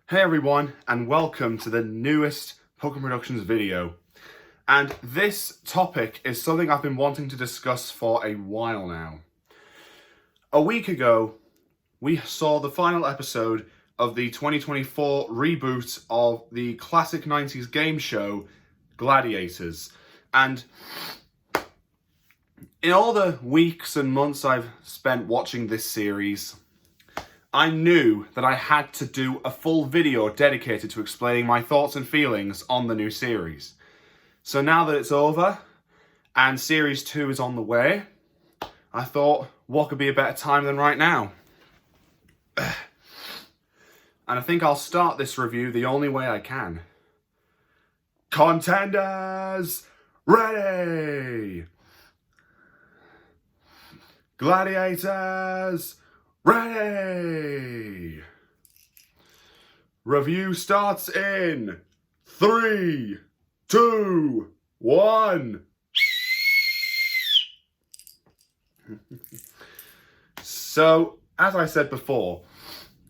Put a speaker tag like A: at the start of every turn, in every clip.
A: Hey everyone, and welcome to the newest Pokemon Productions video. And this topic is something I've been wanting to discuss for a while now. A week ago, we saw the final episode of the 2024 reboot of the classic 90s game show, Gladiators. And in all the weeks and months I've spent watching this series, I knew that I had to do a full video dedicated to explaining my thoughts and feelings on the new series. So now that it's over, and Series 2 is on the way, I thought, what could be a better time than right now? And I think I'll start this review the only way I can. Contenders, ready! Gladiators, ready! Review starts in 3, 2, 1. So, as I said before,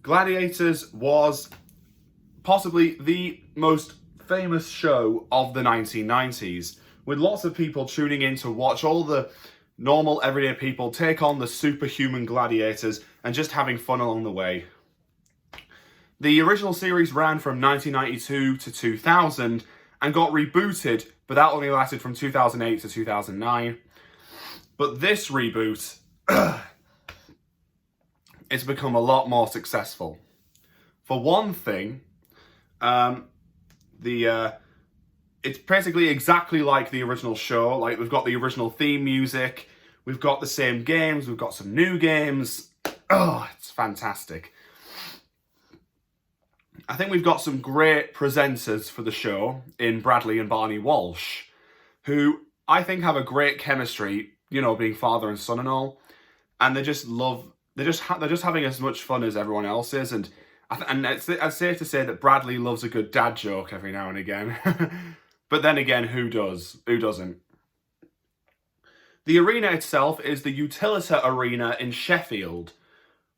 A: Gladiators was possibly the most famous show of the 1990s, with lots of people tuning in to watch all the normal everyday people take on the superhuman gladiators and just having fun along the way. The original series ran from 1992 to 2000 and got rebooted, but that only lasted from 2008 to 2009. But this reboot, it's become a lot more successful. For one thing, it's basically exactly like the original show. Like, we've got the original theme music, we've got the same games, we've got some new games. Oh, it's fantastic. I think we've got some great presenters for the show in Bradley and Barney Walsh, who I think have a great chemistry, you know, being father and son and all. And they just love, they're just having as much fun as everyone else is. And it's safe to say that Bradley loves a good dad joke every now and again. But then again, who does? Who doesn't? The arena itself is the Utilita Arena in Sheffield,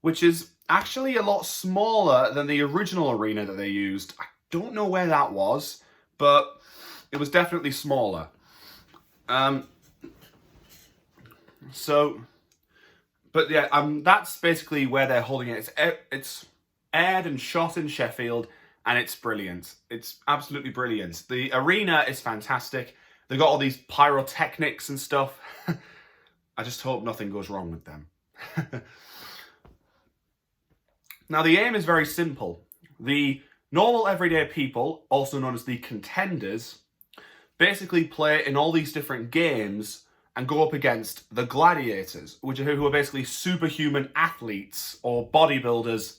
A: which is actually a lot smaller than the original arena that they used. I don't know where that was, but it was definitely smaller. That's basically where they're holding it. It's aired and shot in Sheffield, and it's brilliant. It's absolutely brilliant. The arena is fantastic. They've got all these pyrotechnics and stuff. I just hope nothing goes wrong with them. Now, the aim is very simple. The normal everyday people, also known as the contenders, basically play in all these different games and go up against the gladiators, who are basically superhuman athletes or bodybuilders.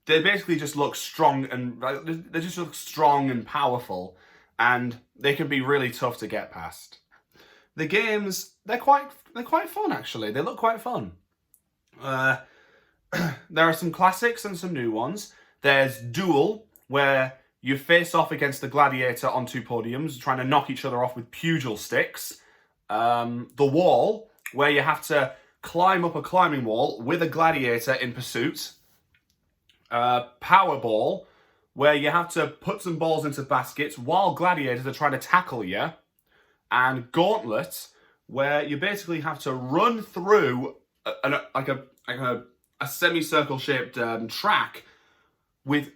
A: They basically just look strong and powerful, and they can be really tough to get past. The games, they're quite fun actually. They look quite fun. There are some classics and some new ones. There's Duel, where you face off against the gladiator on two podiums, trying to knock each other off with pugil sticks. The Wall, where you have to climb up a climbing wall with a gladiator in pursuit. Powerball, where you have to put some balls into baskets while gladiators are trying to tackle you. And Gauntlet, where you basically have to run through a semicircle shaped track which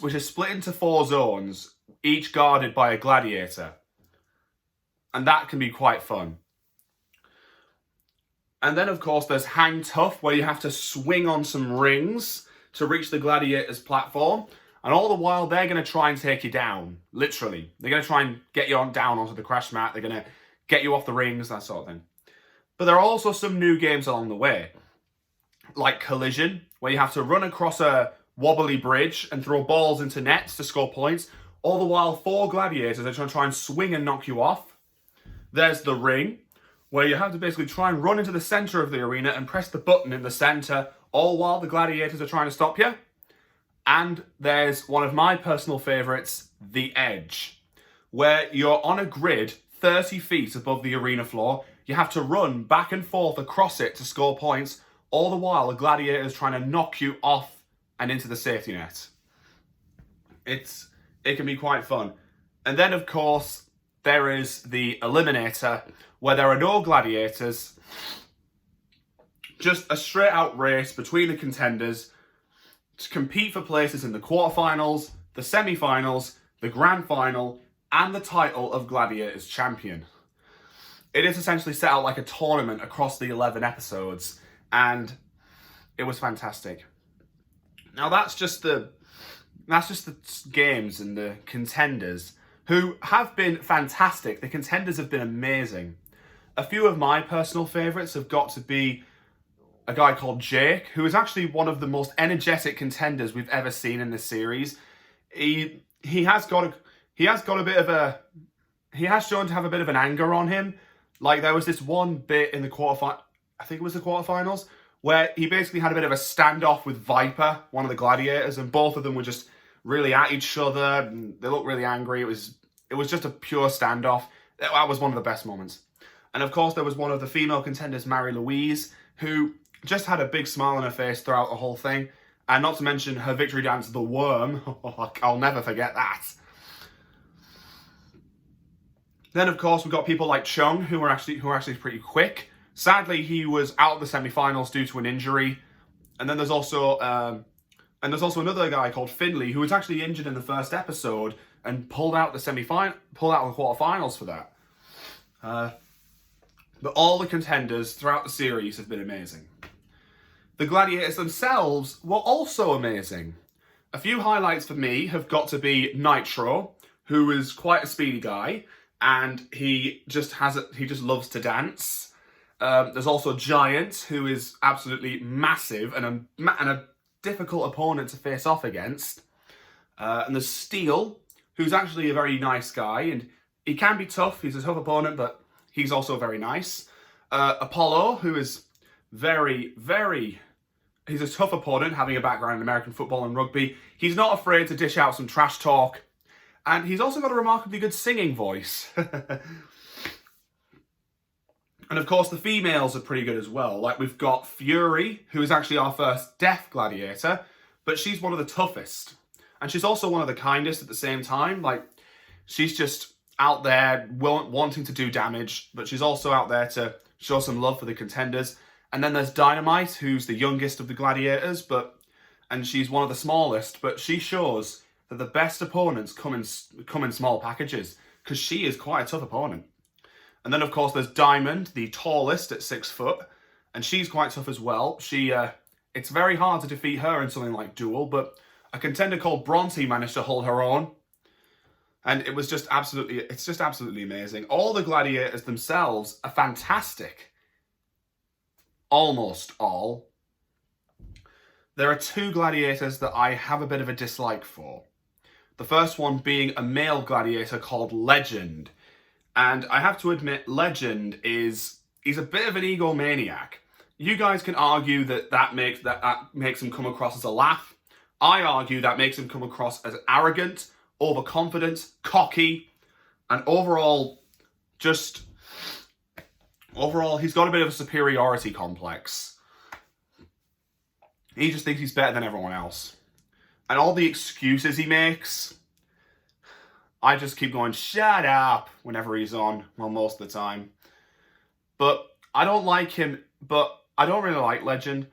A: is split into 4 zones, each guarded by a gladiator. And that can be quite fun. And then, of course, there's Hang Tough, where you have to swing on some rings to reach the gladiator's platform. And all the while, they're going to try and take you down. Literally. They're going to try and get you down onto the crash mat. They're going to get you off the rings, that sort of thing. But there are also some new games along the way, like Collision, where you have to run across a wobbly bridge and throw balls into nets to score points. All the while, 4 gladiators are trying to try and swing and knock you off. There's The Ring, where you have to basically try and run into the center of the arena and press the button in the center, all while the gladiators are trying to stop you. And there's one of my personal favorites, The Edge, where you're on a grid 30 feet above the arena floor. You have to run back and forth across it to score points, all the while a gladiator is trying to knock you off and into the safety net. It can be quite fun. And then, of course, there is the Eliminator, where there are no gladiators, just a straight-out race between the contenders to compete for places in the quarterfinals, the semi-finals, the grand final, and the title of Gladiators champion. It is essentially set out like a tournament across the 11 episodes, and it was fantastic. Now that's just the games and the contenders, who have been fantastic. The contenders have been amazing. A few of my personal favourites have got to be a guy called Jake, who is actually one of the most energetic contenders we've ever seen in this series. He has shown to have a bit of an anger on him. Like, there was this one bit in the quarterfinals, where he basically had a bit of a standoff with Viper, one of the gladiators, and both of them were just really at each other. And they looked really angry. It was just a pure standoff. That was one of the best moments. And of course, there was one of the female contenders, Mary Louise, who just had a big smile on her face throughout the whole thing. And not to mention her victory dance, The Worm. I'll never forget that. Then, of course, we've got people like Chung, who are actually pretty quick. Sadly, he was out of the semi-finals due to an injury. And then there's also another guy called Finley, who was actually injured in the first episode and pulled out the quarterfinals for that. But all the contenders throughout the series have been amazing. The gladiators themselves were also amazing. A few highlights for me have got to be Nitro, who is quite a speedy guy, and he just loves to dance. There's also Giant, who is absolutely massive and a difficult opponent to face off against. And there's Steel, who's actually a very nice guy, and he can be tough. He's a tough opponent, but he's also very nice. Apollo, who is he's a tough opponent, having a background in American football and rugby. He's not afraid to dish out some trash talk. And he's also got a remarkably good singing voice. And of course, the females are pretty good as well. Like, we've got Fury, who is actually our first deaf gladiator, but she's one of the toughest. And she's also one of the kindest at the same time. Like, she's just out there wanting to do damage, but she's also out there to show some love for the contenders. And then there's Dynamite, who's the youngest of the gladiators, and she's one of the smallest, but she shows that the best opponents come in small packages, because she is quite a tough opponent. And then, of course, there's Diamond, the tallest at 6 foot, and she's quite tough as well. It's very hard to defeat her in something like Duel, but a contender called Bronte managed to hold her own. And it's just absolutely amazing. All the gladiators themselves are fantastic. Almost all. There are 2 gladiators that I have a bit of a dislike for. The first one being a male gladiator called Legend. And I have to admit, Legend he's a bit of an egomaniac. You guys can argue that makes him come across as a laugh. I argue that makes him come across as arrogant, overconfident, cocky, and overall, he's got a bit of a superiority complex. He just thinks he's better than everyone else. And all the excuses he makes, I just keep going, shut up, whenever he's on, well, most of the time. But I don't like him, but I don't really like Legend.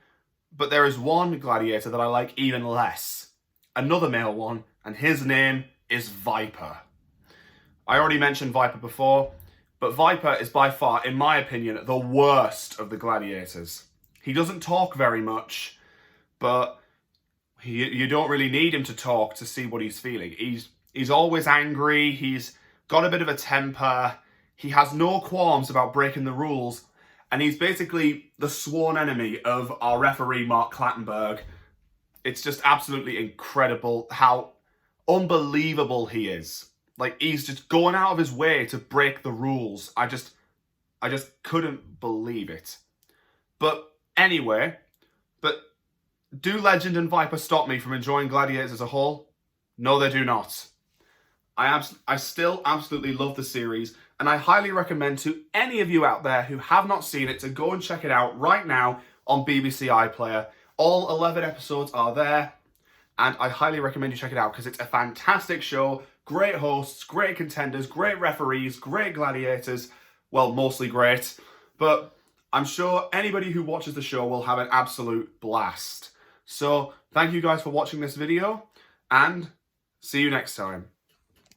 A: But there is one gladiator that I like even less. Another male one, and his name is Viper. I already mentioned Viper before, but Viper is by far, in my opinion, the worst of the gladiators. He doesn't talk very much, but you don't really need him to talk to see what he's feeling. He's always angry, he's got a bit of a temper, he has no qualms about breaking the rules, and he's basically the sworn enemy of our referee, Mark Clattenburg. It's just absolutely incredible how unbelievable he is. Like, he's just going out of his way to break the rules. I just couldn't believe it. But anyway, do Legend and Viper stop me from enjoying Gladiators as a whole? No, they do not. I still absolutely love the series, and I highly recommend to any of you out there who have not seen it to go and check it out right now on BBC iPlayer. All 11 episodes are there, and I highly recommend you check it out because it's a fantastic show. Great hosts, great contenders, great referees, great gladiators. Well, mostly great, but I'm sure anybody who watches the show will have an absolute blast. So thank you guys for watching this video, and see you next time.